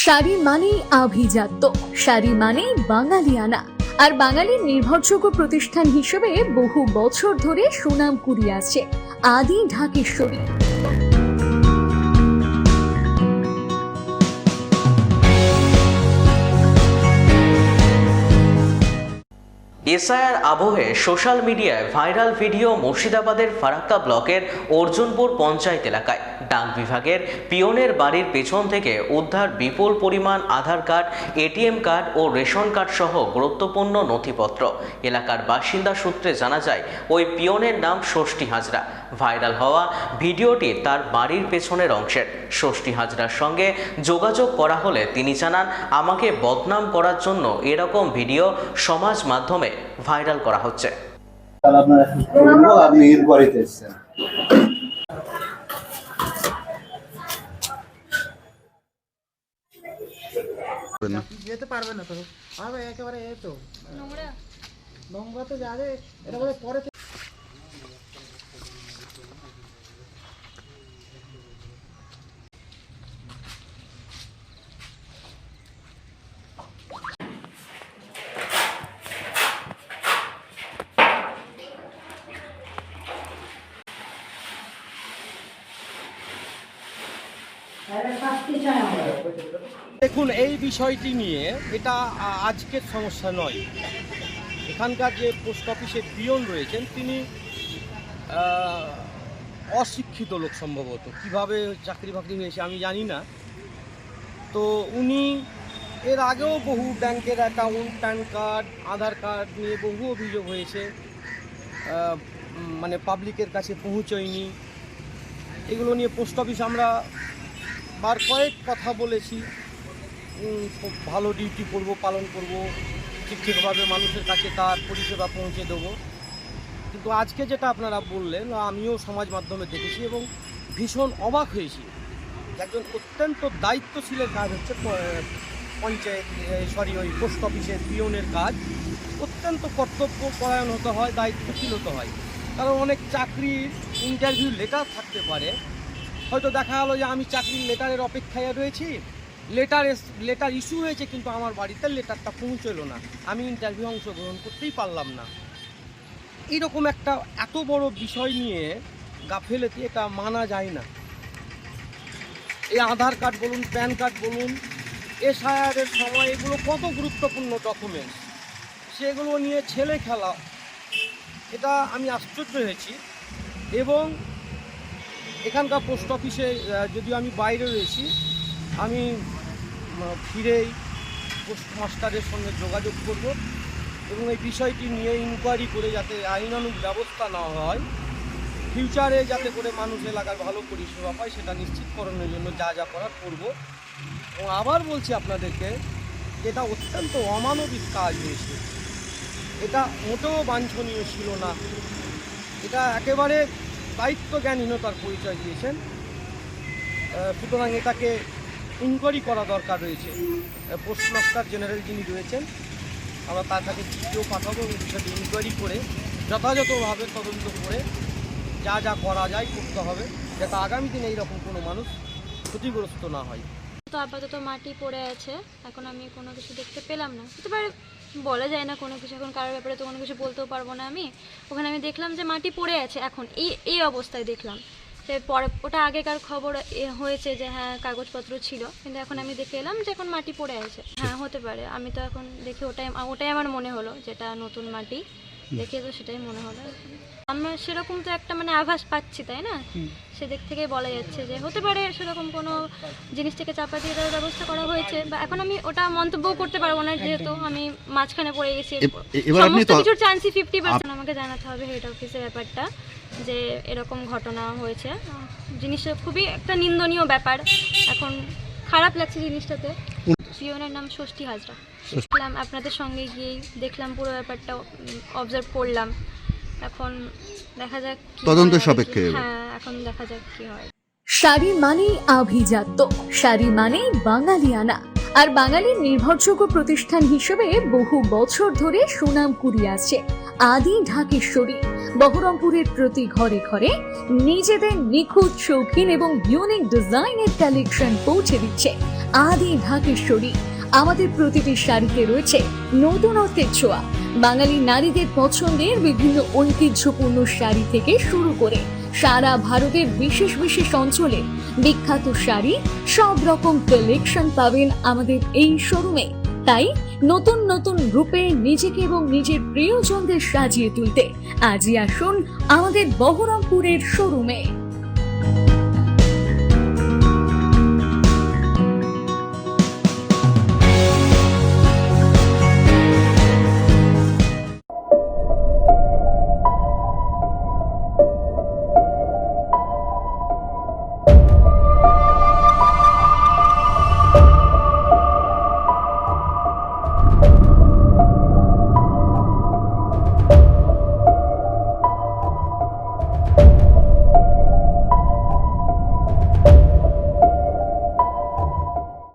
শাড়ি মানেই আভিজাত্য, শাড়ি মানেই বাঙালিয়ানা। আর বাঙালির নির্ভরযোগ্য প্রতিষ্ঠান হিসেবে বহু বছর ধরে সুনাম কুড়িয়ে আসছে আদি ঢাকেশ্বরী। এসআইআর আবহে সোশ্যাল মিডিয়ায় ভাইরাল ভিডিও মুর্শিদাবাদের ফারাক্কা ব্লকের অর্জুনপুর পঞ্চায়েত এলাকায় ডাক বিভাগের পিয়নের বাড়ির পেছন থেকে উদ্ধার বিপুল পরিমাণ আধার কার্ড, এটিএম কার্ড ও রেশন কার্ড সহ গুরুত্বপূর্ণ নথিপত্র। এলাকার বাসিন্দা সূত্রে জানা যায় ওই পিয়নের নাম ষষ্ঠী হাজরা। ভাইরাল হওয়া ভিডিওটি তার বাড়ির পেছনের অংশের। ষষ্ঠী হাজরার সঙ্গে যোগাযোগ করা হলে তিনি জানান, আমাকে বদনাম করার জন্য এরকম ভিডিও সমাজ মাধ্যমে ভাইরাল করা হচ্ছে। আপনি ইনকোয়ারিতে এসেছেন। যেতে পারবে না তো, হবে একেবারে এ তো নোংরা তো যাবে, এটা বলে পরে দেখুন, এই বিষয়টি নিয়ে এটা আজকের সমস্যা নয়। এখানকার যে পোস্ট অফিসের পিয়ন রয়েছেন তিনি অশিক্ষিত লোক, সম্ভবত কিভাবে চাকরি বাকরি হয়েছে আমি জানি না। তো উনি এর আগেও বহু ব্যাংকের অ্যাকাউন্ট, প্যান কার্ড, আধার কার্ড নিয়ে বহু অভিযোগ হয়েছে, মানে পাবলিকের কাছে পৌঁছয়নি। এগুলো নিয়ে পোস্ট অফিস আমরা বার কয়েক কথা বলেছি, খুব ভালো ডিউটি করব, পালন করব, ঠিকঠাকভাবে মানুষের কাছে তার পরিষেবা পৌঁছে দেবো। কিন্তু আজকে যেটা আপনারা বললেন, আমিও সমাজ মাধ্যমে দেখেছি এবং ভীষণ অবাক হয়েছি। একজন অত্যন্ত দায়িত্বশীলের কাজ হচ্ছে ওই পোস্ট অফিসের পিয়নের কাজ। অত্যন্ত কর্তব্যপরায়ণ হতে হয়, দায়িত্বশীল হতে হয়। কারণ অনেক চাকরির ইন্টারভিউ লেটার থাকতে পারে, হয়তো দেখা গেলো যে আমি চাকরির লেটারের অপেক্ষায় রয়েছি, লেটার ইস্যু হয়েছে কিন্তু আমার বাড়িতে লেটারটা পৌঁছলো না, আমি ইন্টারভিউ অংশগ্রহণ করতেই পারলাম না। এইরকম একটা এত বড় বিষয় নিয়ে গাফেলতি, এটা মানা যায় না। এই আধার কার্ড বলুন, প্যান কার্ড বলুন, এসআইআরের সময় এগুলো কত গুরুত্বপূর্ণ ডকুমেন্টস, সেগুলো নিয়ে ছেলে খেলা, এটা আমি আশ্চর্য হয়েছি। এবং এখানকার পোস্ট অফিসে যদিও আমি বাইরে রয়েছি, আমি ফিরেই পোস্টমাস্টারের সঙ্গে যোগাযোগ করব এবং এই বিষয়টি নিয়ে ইনকোয়ারি করে যাতে আইনানুগ ব্যবস্থা নেওয়া হয়, ফিউচারে যাতে করে মানুষ এলাকার ভালো পরিষেবা পায় সেটা নিশ্চিতকরণের জন্য যা যা করার করব। এবং আবার বলছি আপনাদেরকে, এটা অত্যন্ত অমানবিক কাজ হয়েছে, এটা মোটেও বাঞ্ছনীয় ছিল না। এটা একেবারে দায়িত্বজ্ঞানহীনতার পরিচয় দিয়েছেন। সুতরাং এটাকে ইনকোয়ারি করা দরকার রয়েছে। পোস্টমাস্টার জেনারেল যিনি রয়েছেন, আমরা তার কাছে চিঠিও পাঠাবো এবং বিষয়টি ইনকোয়ারি করে যথাযথভাবে তদন্ত করে যা যা করা যায় করতে হবে, যাতে আগামী দিনে এইরকম কোনো মানুষ ক্ষতিগ্রস্ত না হয়। তো আপাতত মাটি পড়ে আছে, এখন আমি কোনো কিছু দেখতে পেলাম না। হতে পারে, বলা যায় না কোনো কিছু, এখন কারোর ব্যাপারে তো কোনো কিছু বলতেও পারবো না আমি। ওখানে আমি দেখলাম যে মাটি পড়ে আছে, এখন এই অবস্থায় দেখলাম। পরে ওটা আগেকার খবর হয়েছে যে হ্যাঁ কাগজপত্র ছিল, কিন্তু এখন আমি দেখে এলাম যে এখন মাটি পড়ে আছে। হ্যাঁ হতে পারে, আমি তো এখন দেখে ওটাই আমার মনে হলো, যেটা নতুন মাটি দেখে তো সেটাই মনে হলো। আমরা সেরকম তো একটা মানে আভাস পাচ্ছি, তাই না? সেদিক থেকে বলা যাচ্ছে যে হতে পারে সেরকম কোনো জিনিস থেকে চাপা দিয়ে দেওয়ার ব্যবস্থা করা হয়েছে। বা এখন আমি ওটা মন্তব্য করতে পারবো না, যেহেতু আমি মাঝখানে পড়ে গেছি। সমস্ত কিছুর চান্সই 50%। আমাকে জানাতে হবে হেড অফিসের ব্যাপারটা, যে এরকম ঘটনা হয়েছে। জিনিসটা খুবই একটা নিন্দনীয় ব্যাপার, এখন খারাপ লাগছে জিনিসটাতে। পিয়নের নাম ষষ্ঠী হাজরা। দেখলাম আপনাদের সঙ্গে গিয়েই দেখলাম পুরো ব্যাপারটা, অবজার্ভ করলাম। এখন দেখা যাক তদন্ত সাপেক্ষে। হ্যাঁ, এখন দেখা যাক কি হয়। শাড়ি মানেই আভিজাত্য, শাড়ি মানেই বাঙালিয়ানা। আর বাঙালির নির্ভরযোগ্য প্রতিষ্ঠান হিসেবে বহু বছর ধরে সুনাম কুড়িয়ে আসছে আদি ঢাকেশ্বরী। বহরমপুরের প্রতি ঘরে ঘরে নিজেদের নিখুঁত, শৌখিন এবং ইউনিক ডিজাইনের কালেকশন পৌঁছে দিচ্ছে আদি ঢাকেশ্বরী। আমাদের প্রতিটি শাড়িতে রয়েছে নতুনত্বের ছোঁয়া। বাঙালি নারীদের পছন্দের বিভিন্ন ঐতিহ্যপূর্ণ শাড়ি থেকে শুরু করে সারা ভারতের বিশেষ বিশেষ অঞ্চলে বিখ্যাত শাড়ি, সব রকম কালেকশন পাবেন আমাদের এই শোরুমে। তাই নতুন নতুন রূপে নিজেকে এবং নিজের প্রিয়জনদের সাজিয়ে তুলতে আজই আসুন আমাদের বহরমপুরের শোরুমে।